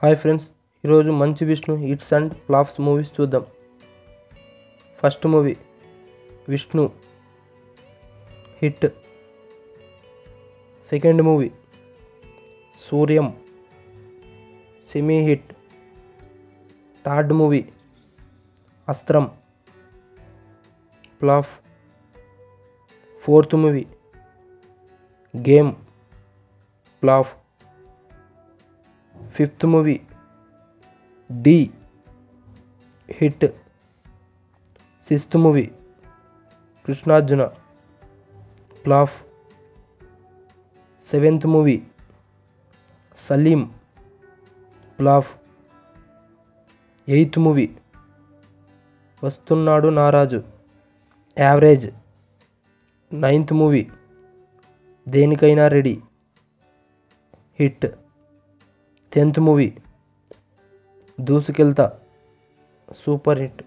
Hi friends, ఈరోజు Manchu Vishnu hits and flops movies చూద్దాం. First movie Vishnu hit. Second movie Suryam semi hit. Third movie Astram flop. Fourth movie game flop. Fifth movie Dhee hit. Sixth movie Krishnarjuna flop. Seventh movie Saleem flop. Eighth movie Vastunnadu Naraju average. Ninth movie Denikaina ready hit. 10th movie Doosukeltha super hit.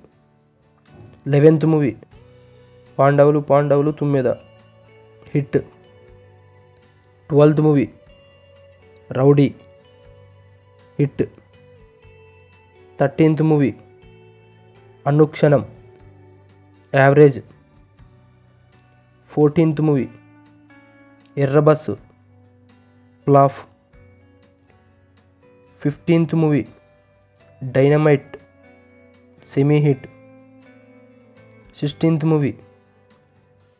11th movie Pandavulu Thummeda hit. 12th movie Rowdy hit. 13th movie Anukshanam average. 14th movie ఎర్రబస్సు flop. 15th movie dynamite semi hit. 16th movie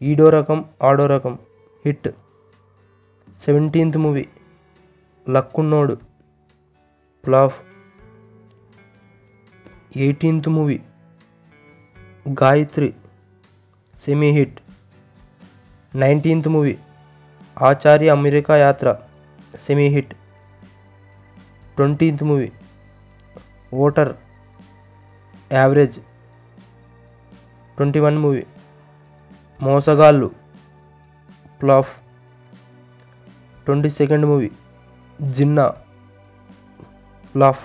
Eedo Rakam Aado Rakam hit. 17th movie Luckunnodu flop. 18th movie Gayatri semi hit. 19th movie Achari America Yatra semi hit. 20th movie voter average. 21 movie Mosagallu flop. 22nd movie Ginna flop.